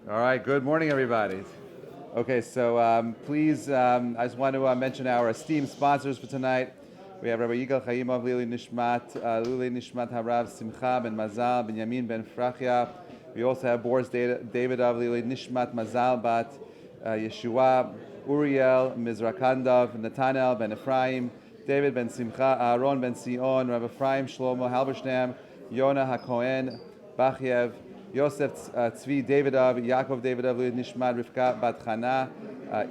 All right, good morning, everybody. Okay, so please, I just want to mention our esteemed sponsors for tonight. We have Rabbi Yigal Chaimov, Lili Nishmat Harav Simcha ben Mazal, Benyamin ben Frachia. We also have Boris Davidov, Lili Nishmat Mazal bat Yeshua, Uriel Mizrakandov, Nathanael ben Ephraim, David ben Simcha, Aaron ben Sion, Rabbi Ephraim Shlomo Halberstam, Yonah HaKohen, Bachiev, Yosef Tzvi Davidov, Yaakov Davidov, Nishmat Rivka Bat Chana,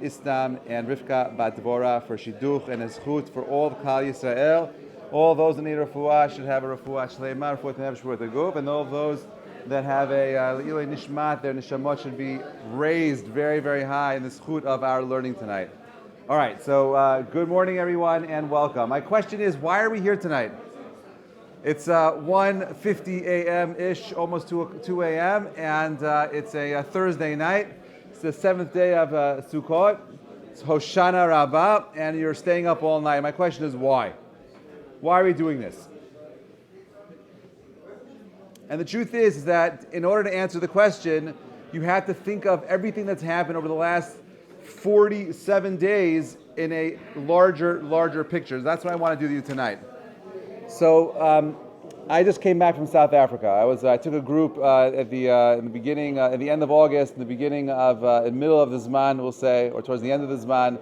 Istam, and Rivka Bat Dvorah for Shidduch and Ezchut for all Kal Yisrael. All those that need refuah should have a refuah shleima, refuah tenev shvuah teguf, and all those that have a Le'ilei Nishmat, their neshamot should be raised very, very high in the zchut of our learning tonight. All right, so good morning, everyone, and welcome. My question is, why are we here tonight? It's 1:50 a.m.-ish, almost 2 a.m., and it's a Thursday night. It's the 7th day of Sukkot. It's Hoshana Rabbah, and you're staying up all night. My question is, why? Why are we doing this? And the truth is that in order to answer the question, you have to think of everything that's happened over the last 47 days in a larger picture. That's what I want to do with you tonight. So I just came back from South Africa. I took a group at the beginning, at the end of August, in the beginning of, in the middle of the Zman, we'll say, or towards the end of the Zman,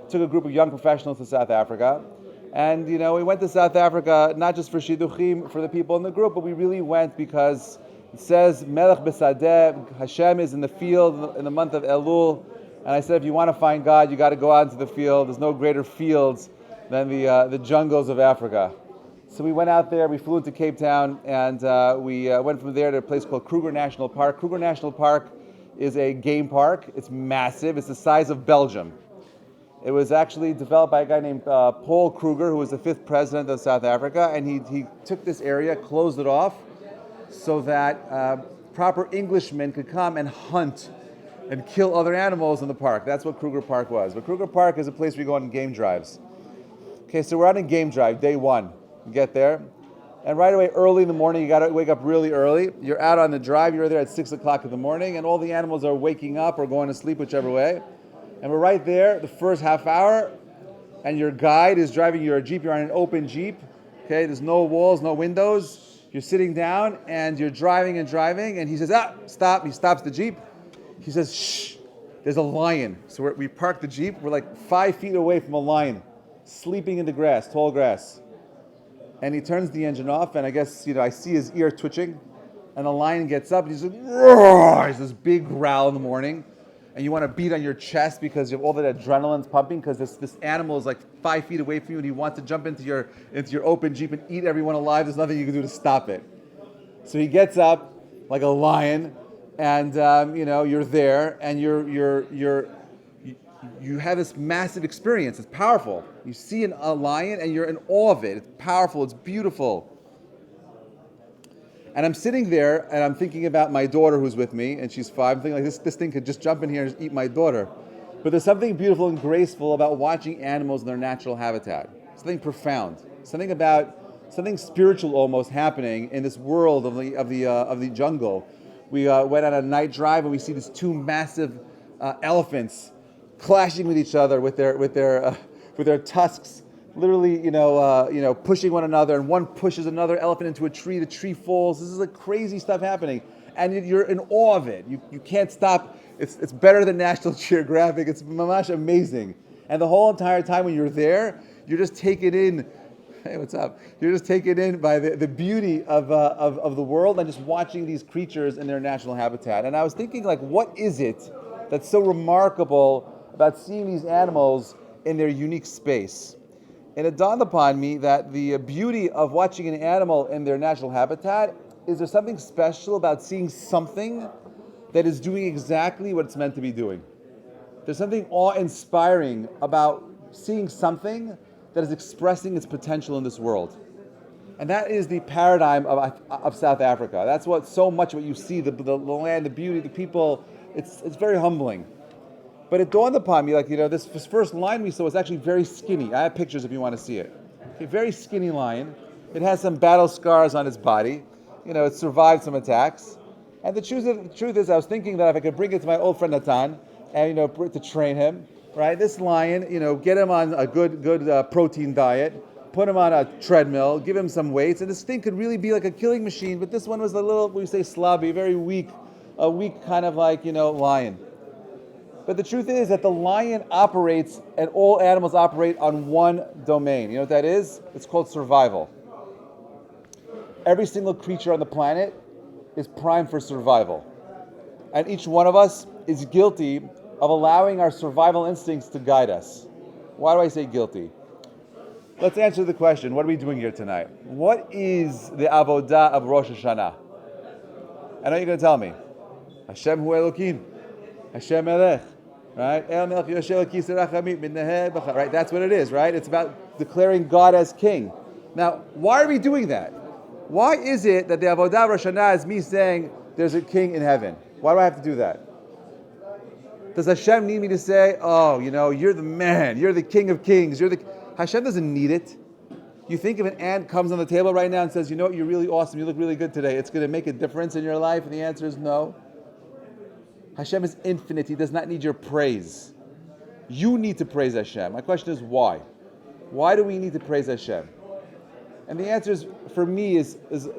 took a group of young professionals to South Africa. And, we went to South Africa, not just for Shidduchim, for the people in the group, but we really went because it says, Melech Besadeh, Hashem is in the field in the month of Elul. And I said, if you want to find God, you got to go out into the field. There's no greater fields than the jungles of Africa. So we went out there, we flew into Cape Town, and we went from there to a place called Kruger National Park. Kruger National Park is a game park. It's massive. It's the size of Belgium. It was actually developed by a guy named Paul Kruger, who was the 5th president of South Africa, and he took this area, closed it off, so that proper Englishmen could come and hunt and kill other animals in the park. That's what Kruger Park was. But Kruger Park is a place we go on game drives. Okay, so we're on a game drive, day one. You get there, and right away, early in the morning, you got to wake up really early. You're out on the drive, you're there at 6 o'clock in the morning, and all the animals are waking up or going to sleep, whichever way. And we're right there the first half hour, and your guide is driving your Jeep. You're on an open Jeep, okay? There's no walls, no windows. You're sitting down, and you're driving, and he says, stop. He stops the Jeep. He says, shh, there's a lion. So we park the Jeep. We're like 5 feet away from a lion, sleeping in the grass, tall grass. And he turns the engine off, and I guess, I see his ear twitching, and the lion gets up, and he's like, roar! He's this big growl in the morning, and you want to beat on your chest because you have all that adrenaline's pumping, because this animal is like 5 feet away from you, and he wants to jump into your open Jeep and eat everyone alive. There's nothing you can do to stop it. So he gets up like a lion, and you're there, and you have this massive experience. It's powerful. You see a lion and you're in awe of it. It's powerful. It's beautiful. And I'm sitting there and I'm thinking about my daughter who's with me, and she's 5. I'm thinking like this thing could just jump in here and just eat my daughter. But there's something beautiful and graceful about watching animals in their natural habitat. Something profound. Something spiritual almost happening in this world of the jungle. We went on a night drive and we see these 2 massive elephants clashing with each other with their tusks, literally, pushing one another, and one pushes another elephant into a tree. The tree falls. This is like crazy stuff happening, and you're in awe of it. You can't stop. It's better than National Geographic. It's mamash amazing, and the whole entire time when you're there, you're just taken in. Hey, what's up? You're just taken in by the beauty of the world and just watching these creatures in their natural habitat. And I was thinking, like, what is it that's so remarkable about seeing these animals in their unique space? And it dawned upon me that the beauty of watching an animal in their natural habitat is there's something special about seeing something that is doing exactly what it's meant to be doing. There's something awe-inspiring about seeing something that is expressing its potential in this world. And that is the paradigm of South Africa. That's what so much of what you see, the land, the beauty, the people, it's very humbling. But it dawned upon me, this first lion we saw was actually very skinny. I have pictures if you want to see it. A very skinny lion. It has some battle scars on its body. It survived some attacks. And the truth is, I was thinking that if I could bring it to my old friend Natan, and to train him, right? This lion, get him on a good protein diet, put him on a treadmill, give him some weights, and this thing could really be like a killing machine. But this one was a little, we say, slobby, very weak, a weak kind of like lion. But the truth is that the lion operates, and all animals operate on one domain. You know what that is? It's called survival. Every single creature on the planet is primed for survival. And each one of us is guilty of allowing our survival instincts to guide us. Why do I say guilty? Let's answer the question, what are we doing here tonight? What is the avodah of Rosh Hashanah? I know you're going to tell me. Hashem hu Elokim. Hashem Melech. Right? Right? That's what it is, right? It's about declaring God as king. Now, why are we doing that? Why is it that the avodah of Rosh Hashanah is me saying there's a king in heaven? Why do I have to do that? Does Hashem need me to say, you're the man, you're the king of kings, Hashem doesn't need it. You think if an ant comes on the table right now and says, you're really awesome, you look really good today, it's going to make a difference in your life? And the answer is no. Hashem is infinite, He does not need your praise. You need to praise Hashem. My question is why? Why do we need to praise Hashem? And the answer is, for me, is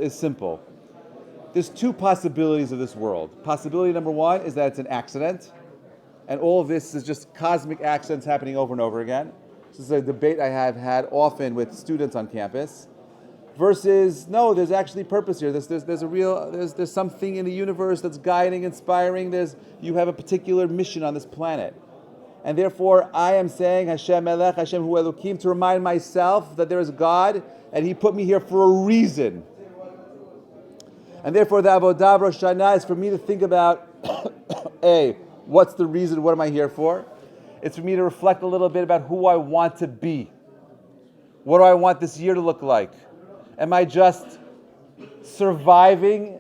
simple. There's two possibilities of this world. Possibility number one is that it's an accident, and all of this is just cosmic accidents happening over and over again. This is a debate I have had often with students on campus. Versus, no, there's actually purpose here. There's something in the universe that's guiding, inspiring. You have a particular mission on this planet. And therefore, I am saying Hashem Melech, Hashem Hu Elokim, to remind myself that there is God, and He put me here for a reason. And therefore, the avodah of Rosh Hashanah is for me to think about, what's the reason? What am I here for? It's for me to reflect a little bit about who I want to be. What do I want this year to look like? Am I just surviving,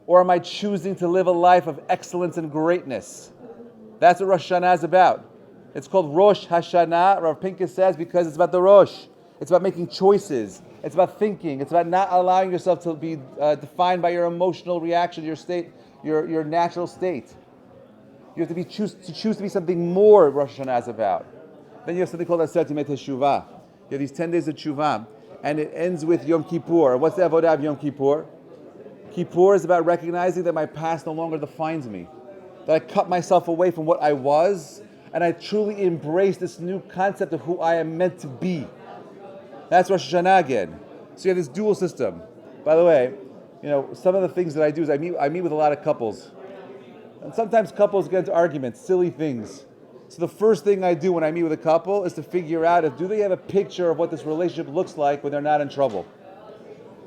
or am I choosing to live a life of excellence and greatness? That's what Rosh Hashanah is about. It's called Rosh Hashanah, Rav Pincus says, because it's about the Rosh. It's about making choices. It's about thinking. It's about not allowing yourself to be defined by your emotional reaction, your state, your natural state. You have to choose to be something more. Rosh Hashanah is about. Then you have something called Aseret Yemei Teshuvah. You have these 10 days of Teshuvah, and it ends with Yom Kippur. What's the avodah of Yom Kippur? Kippur is about recognizing that my past no longer defines me. That I cut myself away from what I was, and I truly embrace this new concept of who I am meant to be. That's Rosh Hashanah again. So you have this dual system. By the way, some of the things that I do is I meet with a lot of couples. And sometimes couples get into arguments, silly things. So the first thing I do when I meet with a couple is to figure out do they have a picture of what this relationship looks like when they're not in trouble.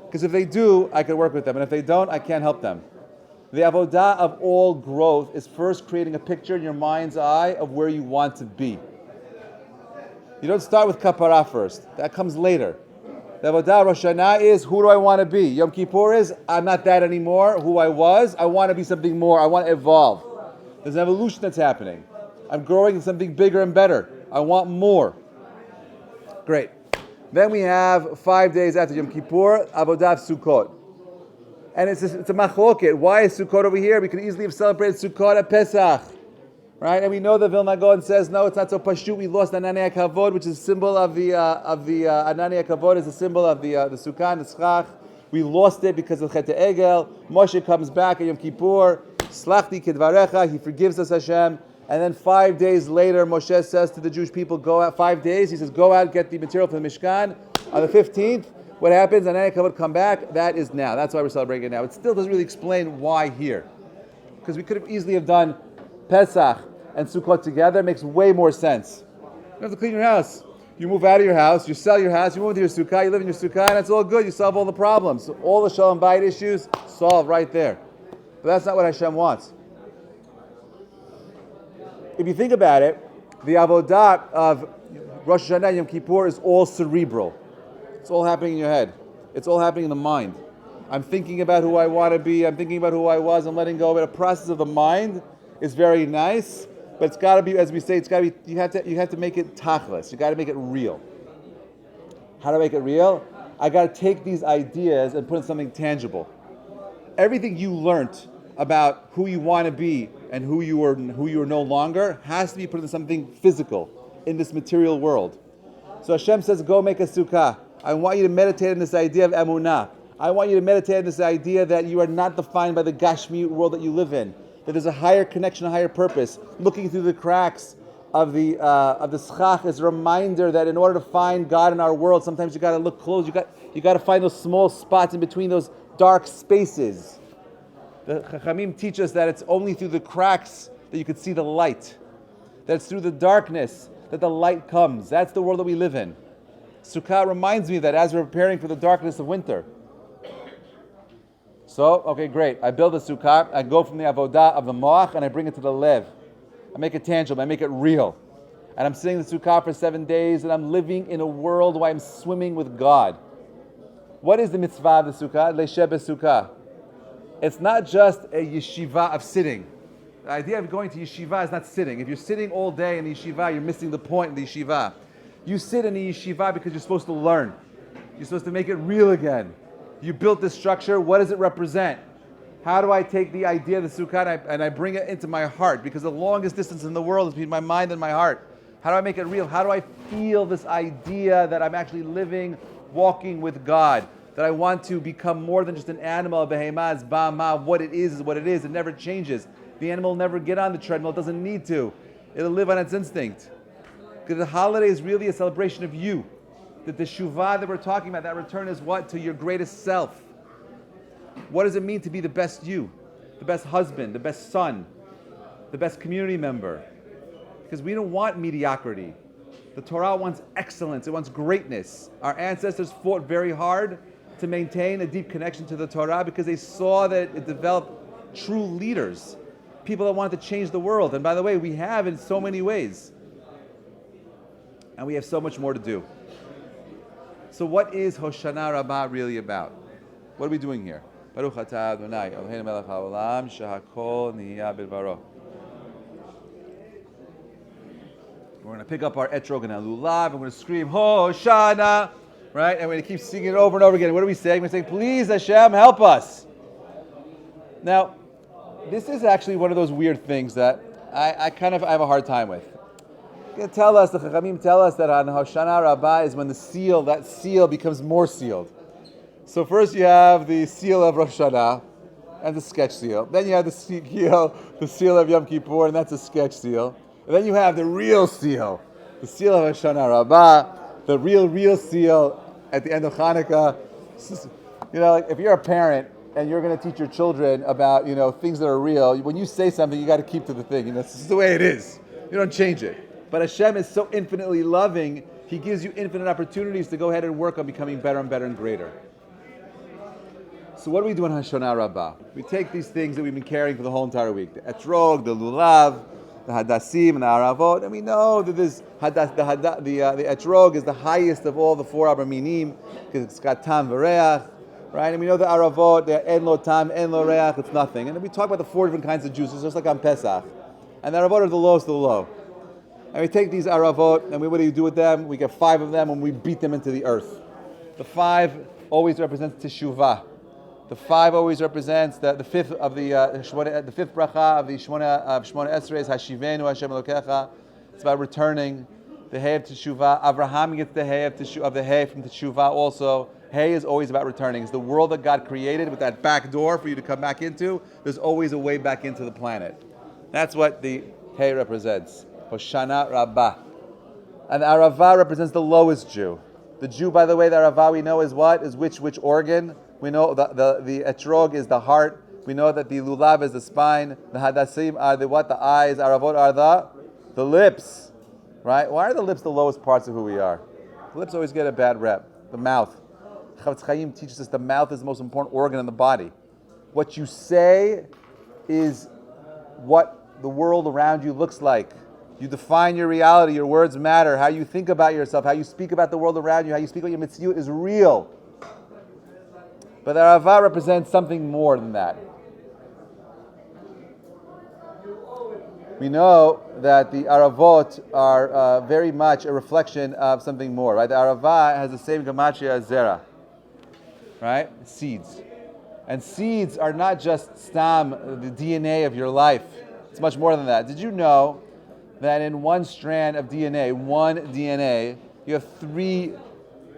Because if they do, I can work with them. And if they don't, I can't help them. The avodah of all growth is first creating a picture in your mind's eye of where you want to be. You don't start with kapara first. That comes later. The avodah Rosh Hashanah is, who do I want to be? Yom Kippur is, I'm not that anymore. Who I was, I want to be something more. I want to evolve. There's an evolution that's happening. I'm growing into something bigger and better. I want more. Great. Then we have 5 days after Yom Kippur, avodah of Sukkot. And it's a machloket. Why is Sukkot over here? We could easily have celebrated Sukkot at Pesach. Right? And we know that Vilna Gaon says, no, it's not so pashut. We lost Anania Kavod, which is a symbol of the Anania Kavod is a symbol of the Sukkah, the Schach. We lost it because of Chet Egel. Moshe comes back at Yom Kippur. Slachti kedvarecha. He forgives us, Hashem. And then 5 days later, Moshe says to the Jewish people, go out. 5 days. He says, go out, get the material for the Mishkan. On the 15th, what happens? Anania Kavod come back. That is now. That's why we're celebrating it now. It still doesn't really explain why here. Because we could have easily have done Pesach and Sukkot together. It makes way more sense. You don't have to clean your house. You move out of your house, you sell your house, you move into your sukkah, you live in your sukkah, and it's all good. You solve all the problems. So all the shalom bayit issues solved right there. But that's not what Hashem wants. If you think about it, the avodah of Rosh Hashanah and Yom Kippur is all cerebral. It's all happening in your head. It's all happening in the mind. I'm thinking about who I want to be. I'm thinking about who I was. I'm letting go. But the process of the mind is very nice. But it's got to be, as we say, it's got to be. You have to make it tachlis. You got to make it real. How to make it real? I got to take these ideas and put in something tangible. Everything you learned about who you want to be and who you are no longer has to be put in something physical in this material world. So Hashem says, go make a sukkah. I want you to meditate on this idea of emunah. I want you to meditate on this idea that you are not defined by the Gashmi world that you live in. That there's a higher connection, a higher purpose. Looking through the cracks of the schach is a reminder that in order to find God in our world, sometimes you got to look close. You got to find those small spots in between those dark spaces. The Chachamim teach us that it's only through the cracks that you can see the light. That it's through the darkness that the light comes. That's the world that we live in. Sukkah reminds me that as we're preparing for the darkness of winter. So, okay, great. I build a sukkah. I go from the avodah of the moach and I bring it to the lev. I make it tangible. I make it real. And I'm sitting in the sukkah for 7 days and I'm living in a world where I'm swimming with God. What is the mitzvah of the sukkah? Leisheh besukkah. It's not just a yeshiva of sitting. The idea of going to yeshiva is not sitting. If you're sitting all day in the yeshiva, you're missing the point of the yeshiva. You sit in the yeshiva because you're supposed to learn. You're supposed to make it real again. You built this structure. What does it represent? How do I take the idea of the sukkah and I bring it into my heart? Because the longest distance in the world is between my mind and my heart. How do I make it real? How do I feel this idea that I'm actually living, walking with God? That I want to become more than just an animal, a behemah, ba'ama. What it is what it is. It never changes. The animal will never get on the treadmill. It doesn't need to. It'll live on its instinct. Because the holiday is really a celebration of you. That the teshuvah that we're talking about, that return is what? To your greatest self. What does it mean to be the best you? The best husband, the best son, the best community member. Because we don't want mediocrity. The Torah wants excellence. It wants greatness. Our ancestors fought very hard to maintain a deep connection to the Torah because they saw that it developed true leaders, people that wanted to change the world. And by the way, we have in so many ways. And we have so much more to do. So what is Hoshana Rabbah really about? What are we doing here? Baruch atah Adonai, Eloheinu melech haolam, shehakol nihya bidbaro. We're going to pick up our etrog and lulav, and we're going to scream, Hoshana! Right? And we're going to keep singing it over and over again. What are we saying? We're saying, please Hashem, help us. Now, this is actually one of those weird things that I have a hard time with. The Chachamim tell us that on Hoshana Rabbah is when that seal becomes more sealed. So first you have the seal of Rosh Hashanah and the sketch seal. Then you have the seal of Yom Kippur, and that's a sketch seal. And then you have the real seal, the seal of Hoshana Rabbah, the real seal at the end of Hanukkah. Like if you're a parent and you're going to teach your children about, things that are real, when you say something, you got to keep to the thing. This is the way it is. You don't change it. But Hashem is so infinitely loving, He gives you infinite opportunities to go ahead and work on becoming better and better and greater. So what do we do on Hoshana Rabbah? We take these things that we've been carrying for the whole entire week. The etrog, the lulav, the hadassim, and the aravot. And we know that the etrog is the highest of all the 4 Arba Minim, because it's got tam v'reach, right? And we know the aravot, the en lo tam, en lo reach, it's nothing. And then we talk about the 4 different kinds of juices, just like on Pesach. And the aravot are the lowest of the low. And we take these aravot, and what do you do with them? We get 5 of them, and we beat them into the earth. The 5 always represents teshuvah. The 5 always represents the fifth of the fifth bracha of the Shmona Esrei is Hashivenu Hashem Elokecha. It's about returning. The Hay of Teshuvah. Avraham gets the Hay of the Hay from Teshuvah also. Hay is always about returning. It's the world that God created with that back door for you to come back into. There's always a way back into the planet. That's what the Hay represents. Hoshana Rabbah. And the Aravah represents the lowest Jew. The Jew, by the way, the Aravah we know is what? Is which organ? We know the etrog is the heart. We know that the lulav is the spine. The hadassim are the what? The eyes. Aravot are the lips. Right? Why are the lips the lowest parts of who we are? The lips always get a bad rep. The mouth. Chavetz Chaim teaches us the mouth is the most important organ in the body. What you say is what the world around you looks like. You define your reality. Your words matter. How you think about yourself, how you speak about the world around you, how you speak about your mitzvot is real. But the Aravah represents something more than that. We know that the Aravot are very much a reflection of something more, right? The Aravah has the same gematria as Zera, right? Seeds. And seeds are not just stam, the DNA of your life. It's much more than that. Did you know that in one strand of DNA, you have 3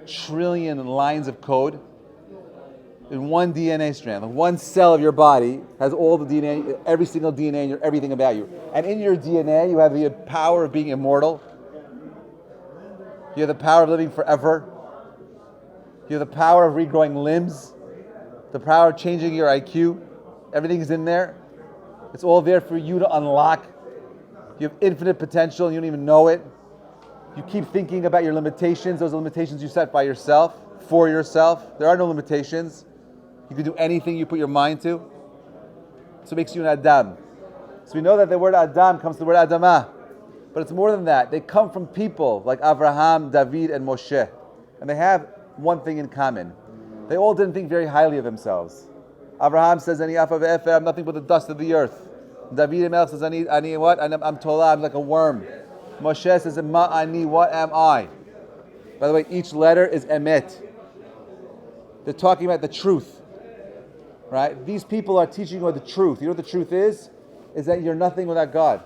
trillion lines of code? In one DNA strand, like one cell of your body has all the DNA, every single DNA in everything about you. And in your DNA, you have the power of being immortal. You have the power of living forever. You have the power of regrowing limbs. The power of changing your IQ. Everything is in there. It's all there for you to unlock. You have infinite potential and you don't even know it. You keep thinking about your limitations. Those are limitations you set by yourself, for yourself. There are no limitations. You can do anything you put your mind to. So it makes you an Adam. So we know that the word Adam comes from the word Adamah. But it's more than that. They come from people like Abraham, David, and Moshe. And they have one thing in common. They all didn't think very highly of themselves. Abraham says, "Ani afa ve'efer, I'm nothing but the dust of the earth." David Melech says, "Ani what? I'm tola, I'm like a worm." Moshe says, "Ma ani, what am I?" By the way, each letter is emet. They're talking about the truth. Right? These people are teaching you the truth. You know what the truth is? Is that you're nothing without God.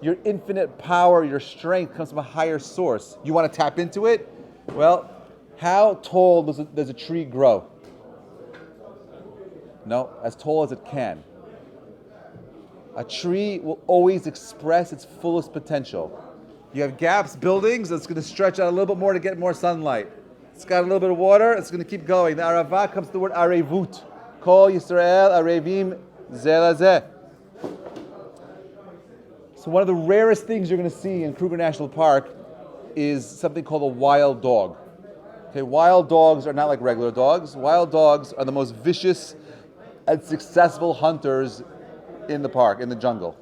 Your infinite power, your strength comes from a higher source. You want to tap into it? Well, how tall does a tree grow? No, as tall as it can. A tree will always express its fullest potential. You have gaps, buildings, it's going to stretch out a little bit more to get more sunlight. It's got a little bit of water, it's going to keep going. The Aravah comes to the word arevut. Kol Yisrael arevim zelazeh. So one of the rarest things you're going to see in Kruger National Park is something called a wild dog. Okay, wild dogs are not like regular dogs. Wild dogs are the most vicious and successful hunters in the park, in the jungle.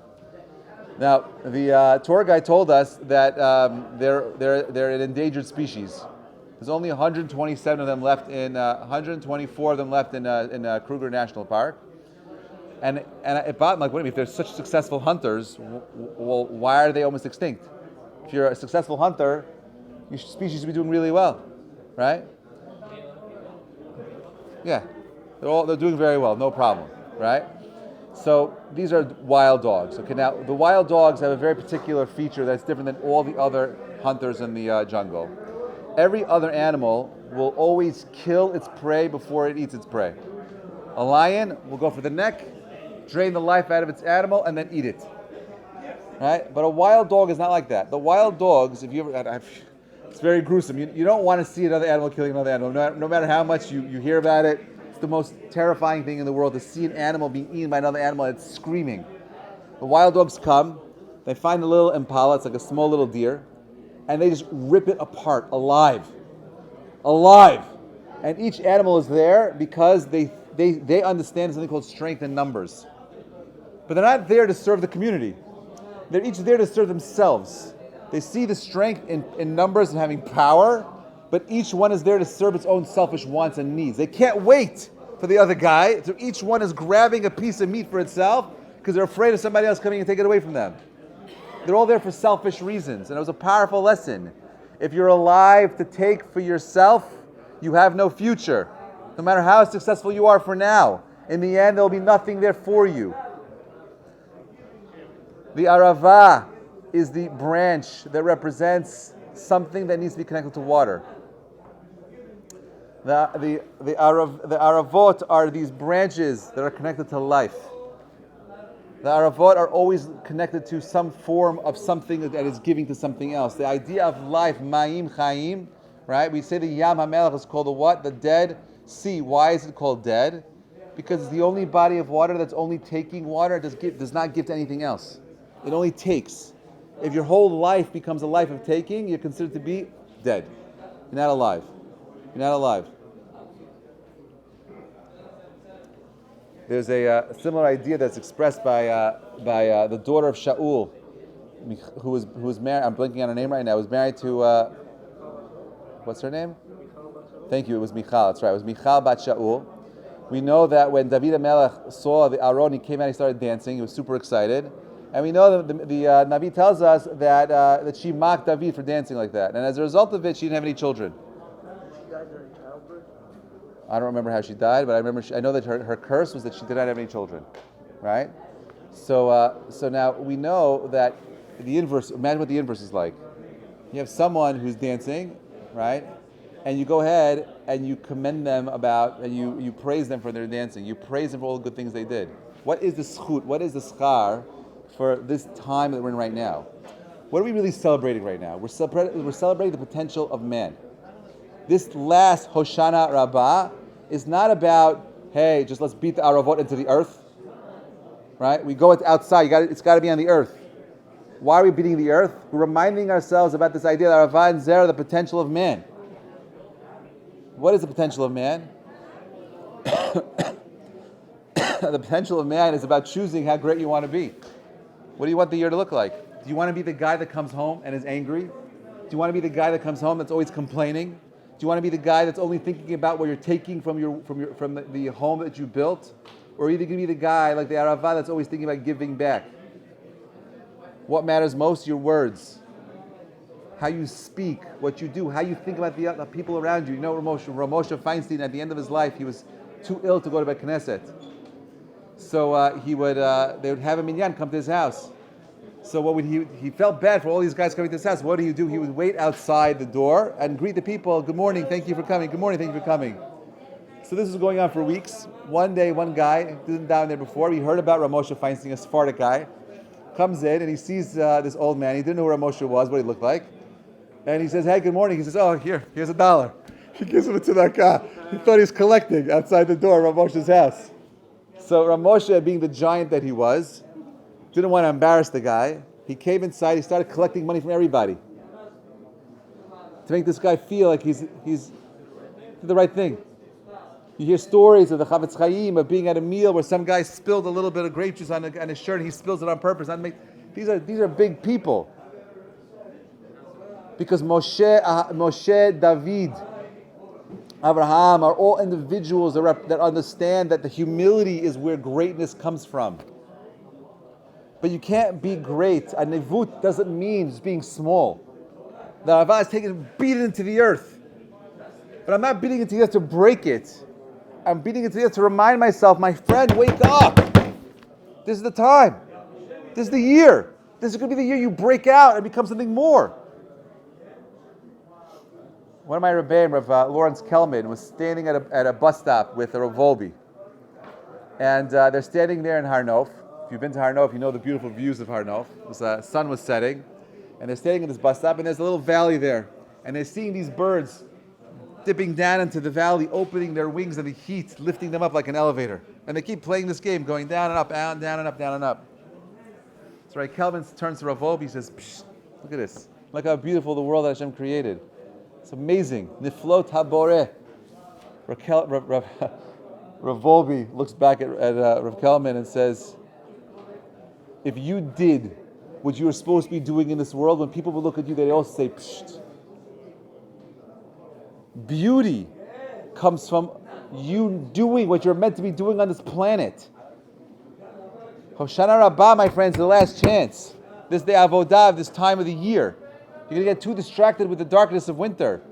Now, the tour guide told us that they're an endangered species. There's only 127 of them left 124 of them left in Kruger National Park. And it bothered me, like, wait a minute, if they're such successful hunters, well, why are they almost extinct? If you're a successful hunter, your species should be doing really well, right? Yeah, they're doing very well, no problem, right? So these are wild dogs. Okay, now the wild dogs have a very particular feature that's different than all the other hunters in the jungle. Every other animal will always kill its prey before it eats its prey. A lion will go for the neck, drain the life out of its animal, and then eat it. Right? But a wild dog is not like that. The wild dogs, if you ever, it's very gruesome. You don't want to see another animal killing another animal, no matter how much you hear about it. It's the most terrifying thing in the world to see an animal being eaten by another animal that's screaming. The wild dogs come, they find a little impala, it's like a small little deer, and they just rip it apart alive. And each animal is there because they understand something called strength in numbers. But they're not there to serve the community. They're each there to serve themselves. They see the strength in numbers and having power, but each one is there to serve its own selfish wants and needs. They can't wait for the other guy, so each one is grabbing a piece of meat for itself because they're afraid of somebody else coming and taking it away from them. They're all there for selfish reasons, and it was a powerful lesson. If you're alive to take for yourself, you have no future. No matter how successful you are for now, in the end there will be nothing there for you. The Aravah is the branch that represents something that needs to be connected to water. The Aravot are these branches that are connected to life. The Aravot are always connected to some form of something that is giving to something else. The idea of life, Ma'im Chaim, right? We say the Yam HaMelech is called the what? The dead sea. Why is it called dead? Because it's the only body of water that's only taking water. It does not give to anything else. It only takes. If your whole life becomes a life of taking, you're considered to be dead. You're not alive. You're not alive. There's a similar idea that's expressed by the daughter of Shaul, who was married. I'm blinking on her name right now. Was married to what's her name? Thank you. It was Michal. That's right. It was Michal bat Shaul. We know that when David HaMelech saw the Aron, he came out. He started dancing. He was super excited. And we know that the Navi tells us that she mocked David for dancing like that. And as a result of it, she didn't have any children. Did she die during childbirth? I don't remember how she died, but I know that her curse was that she did not have any children, right? So now we know that the inverse. Imagine what the inverse is like. You have someone who's dancing, right? And you go ahead and you commend them and you praise them for their dancing. You praise them for all the good things they did. What is the schut? What is the schar for this time that we're in right now? What are we really celebrating right now? We're celebrating the potential of man. This last Hoshana Rabbah is not about, hey, just let's beat the Aravot into the earth, right? We go outside, it's got to be on the earth. Why are we beating the earth? We're reminding ourselves about this idea that Rabbah and Zerah, the potential of man. What is the potential of man? The potential of man is about choosing how great you want to be. What do you want the year to look like? Do you want to be the guy that comes home and is angry? Do you want to be the guy that comes home that's always complaining? Do you want to be the guy that's only thinking about what you're taking from the home that you built? Or are you going to be the guy like the Aravah that's always thinking about giving back? What matters most? Your words. How you speak, what you do, how you think about the people around you. You know Moshe Feinstein, at the end of his life, he was too ill to go to Beit Knesset. So they would have a minyan come to his house. So he felt bad for all these guys coming to his house. What do? He would wait outside the door and greet the people. Good morning, thank you for coming. Good morning, thank you for coming. So this was going on for weeks. One day, one guy, didn't down there before, he heard about Rav Moshe Feinstein, a Sephardic guy, comes in and he sees this old man. He didn't know who Rav Moshe was, what he looked like. And he says, hey, good morning. He says, oh, here's $1. He gives it to that guy. He thought he was collecting outside the door of Rav Moshe's house. So Rav Moshe, being the giant that he was, didn't want to embarrass the guy. He came inside, he started collecting money from everybody to make this guy feel like he's did the right thing. You hear stories of the Chavetz Chaim of being at a meal where some guy spilled a little bit of grape juice on his shirt and he spills it on purpose. These are big people. Because Moshe, David, Abraham are all individuals that understand that the humility is where greatness comes from. But you can't be great. A nevut doesn't mean just being small. The Rabbah is beat it into the earth. But I'm not beating it to the earth to break it. I'm beating it to the earth to remind myself, my friend, wake up. This is the time. This is the year. This is going to be the year you break out and become something more. One of my Rebbeim, Rav Lawrence Kelman, was standing at a bus stop with Rav Volby. And they're standing there in Har Nof. If you've been to Har Nof, you know the beautiful views of Har Nof. The sun was setting. And they're standing at this bus stop, and there's a little valley there. And they're seeing these birds dipping down into the valley, opening their wings in the heat, lifting them up like an elevator. And they keep playing this game, going down and up, down and up, down and up. So Rav Kelman turns to Rav Volby, he says, psh, look at this. Look how beautiful the world that Hashem created. It's amazing. Niflot haboreh. Rav Volby looks back at Rav Kelman and says, if you did what you were supposed to be doing in this world, when people would look at you, they'd also say, psht. Beauty comes from you doing what you're meant to be doing on this planet. Hoshana Rabbah, my friends, the last chance. This is the avodah of this time of the year. You're going to get too distracted with the darkness of winter.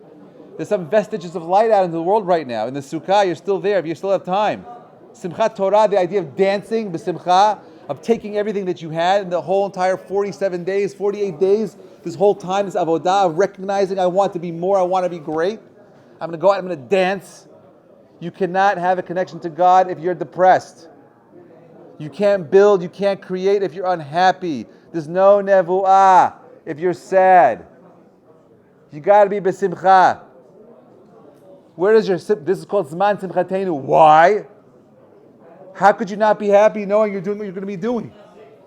There's some vestiges of light out in the world right now. In the sukkah, you're still there if you still have time. Simchat Torah, the idea of dancing, b'simcha, of taking everything that you had in the whole entire 47 days, 48 days, this whole time, this avodah of recognizing I want to be more, I want to be great. I'm going to go out, I'm going to dance. You cannot have a connection to God if you're depressed. You can't build, you can't create if you're unhappy. There's no nevuah if you're sad. You got to be b'simcha. Where does this is called Zman Simchatenu. Why? How could you not be happy knowing you're doing what you're going to be doing?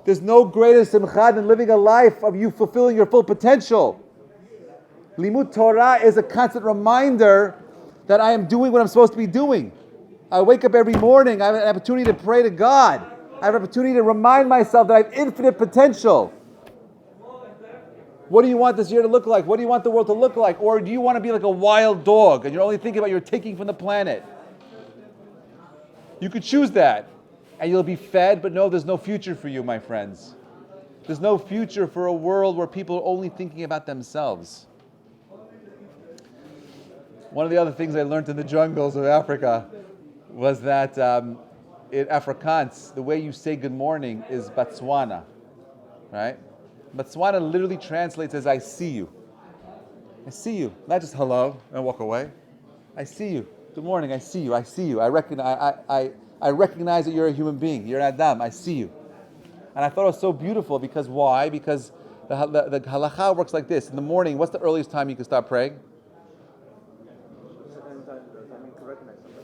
There's no greater simcha than living a life of you fulfilling your full potential. Limud Torah is a constant reminder that I am doing what I'm supposed to be doing. I wake up every morning, I have an opportunity to pray to God. I have an opportunity to remind myself that I have infinite potential. What do you want this year to look like? What do you want the world to look like? Or do you want to be like a wild dog and you're only thinking about you're taking from the planet? You could choose that and you'll be fed, but no, there's no future for you, my friends. There's no future for a world where people are only thinking about themselves. One of the other things I learned in the jungles of Africa was that in Afrikaans, the way you say good morning is Botswana, right? Botswana literally translates as I see you. I see you, not just hello and walk away. I see you. Good morning. I see you. I see you. I recognize that you're a human being. You're an Adam. I see you. And I thought it was so beautiful because why? Because the halakha works like this. In the morning, what's the earliest time you can start praying?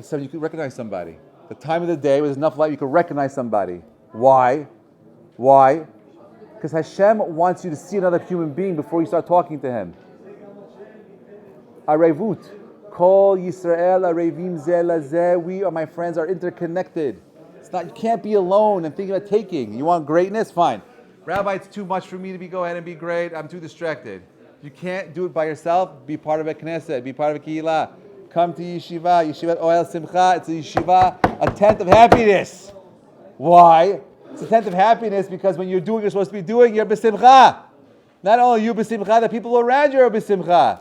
So you can recognize somebody. The time of the day, with enough light, you can recognize somebody. Why? Why? Because Hashem wants you to see another human being before you start talking to him. Arevut. Kol Yisrael Arevim Zeh Lazeh. We, my friends, are interconnected. It's not, you can't be alone and thinking about taking. You want greatness? Fine. Rabbi, it's too much for me to go ahead and be great. I'm too distracted. You can't do it by yourself. Be part of a knesset. Be part of a kehillah. Come to yeshiva. Yeshiva Ohel Simcha. It's a yeshiva, a tent of happiness. Why? It's a tent of happiness because when you're doing what you're supposed to be doing, you're b'simcha. Not only you b'simcha, the people around you are b'simcha.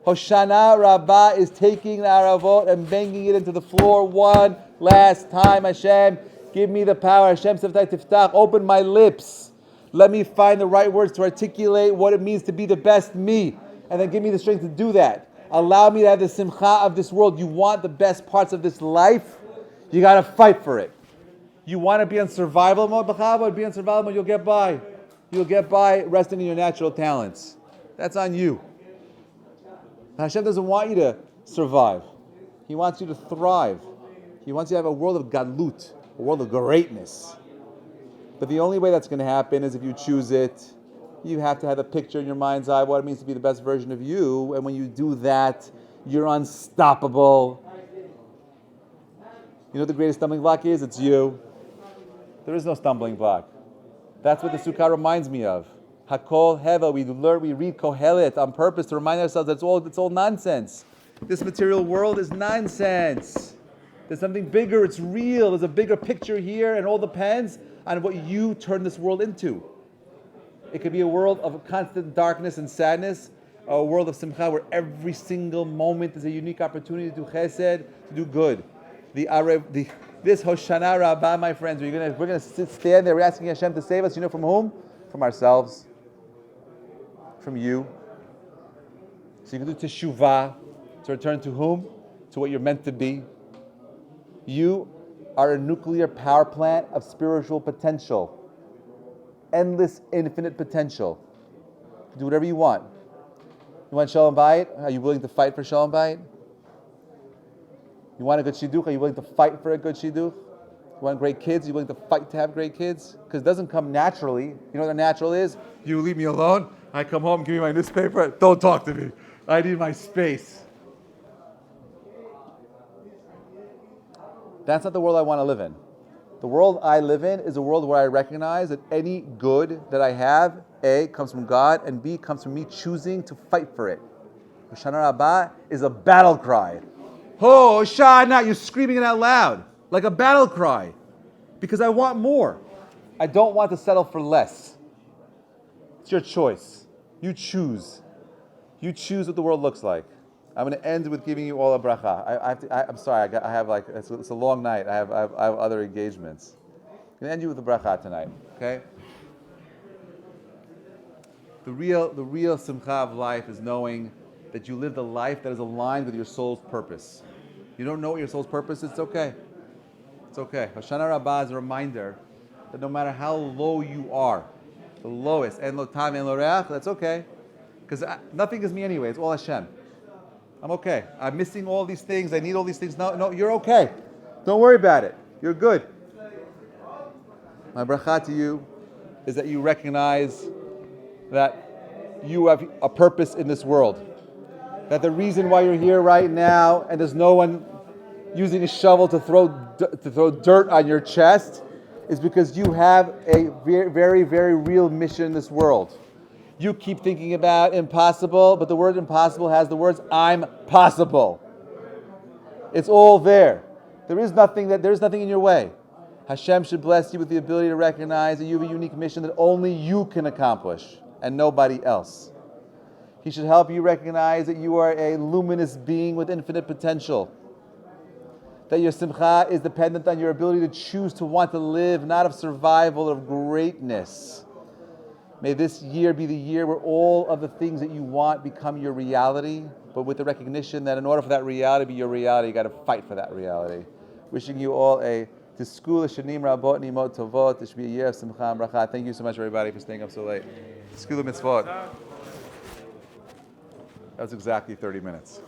Hoshana Rabbah is taking the aravot and banging it into the floor one last time. Hashem, give me the power. Hashem, tiftach, open my lips. Let me find the right words to articulate what it means to be the best me. And then give me the strength to do that. Allow me to have the simcha of this world. You want the best parts of this life? You got to fight for it. You want to be on survival mode? Be on survival mode, you'll get by. You'll get by resting in your natural talents. That's on you. Hashem doesn't want you to survive. He wants you to thrive. He wants you to have a world of galut, a world of greatness. But the only way that's going to happen is if you choose it. You have to have a picture in your mind's eye what it means to be the best version of you. And when you do that, you're unstoppable. You know what the greatest stumbling block is? It's you. There is no stumbling block. That's what the Sukkah reminds me of. Hakol Heva, we read Kohelet on purpose to remind ourselves that it's all nonsense. This material world is nonsense. There's something bigger, it's real, there's a bigger picture here, and it all depends on what you turn this world into. It could be a world of constant darkness and sadness, or a world of simcha where every single moment is a unique opportunity to do chesed, to do good. This Hoshana Rabbah, my friends, we're gonna stand there, we're asking Hashem to save us. You know from whom? From ourselves. From you. So you can do teshuvah, to return to whom? To what you're meant to be. You are a nuclear power plant of spiritual potential. Endless, infinite potential. Do whatever you want. You want Shalom Bayit? Are you willing to fight for Shalom Bayit? You want a good shidduch? Are you willing to fight for a good shidduch? You want great kids? Are you willing to fight to have great kids? Because it doesn't come naturally. You know what the natural is? You leave me alone. I come home, give me my newspaper. Don't talk to me. I need my space. That's not the world I want to live in. The world I live in is a world where I recognize that any good that I have, A, comes from God, and B, comes from me choosing to fight for it. Hoshana Rabbah is a battle cry. Hoshana, you're screaming it out loud, like a battle cry, because I want more. I don't want to settle for less. It's your choice. You choose. You choose what the world looks like. I'm going to end with giving you all a bracha. I'm sorry, it's a long night. I have other engagements. I'm going to end you with a bracha tonight, okay? The real simcha of life is knowing that you lived a life that is aligned with your soul's purpose. You don't know what your soul's purpose is? It's okay. It's okay. Hoshana Rabbah is a reminder that no matter how low you are, the lowest, en lo tam, en lo reach, that's okay. Because nothing is me anyway. It's all Hashem. I'm okay. I'm missing all these things. I need all these things. No, you're okay. Don't worry about it. You're good. My bracha to you is that you recognize that you have a purpose in this world. That the reason why you're here right now and there's no one using a shovel to throw dirt on your chest is because you have a very, very, very real mission in this world. You keep thinking about impossible, but the word impossible has the words I'm possible. It's all there. There's nothing in your way. Hashem should bless you with the ability to recognize that you have a unique mission that only you can accomplish and nobody else. He should help you recognize that you are a luminous being with infinite potential. That your simcha is dependent on your ability to choose to want to live, not of survival, of greatness. May this year be the year where all of the things that you want become your reality, but with the recognition that in order for that reality to be your reality, you got to fight for that reality. Wishing you all a Tiskul Shanim Rabot Nimot Tovot. This should be a year of simcha and bracha. Thank you so much, everybody, for staying up so late. Tiskul Mitzvot. That was exactly 30 minutes.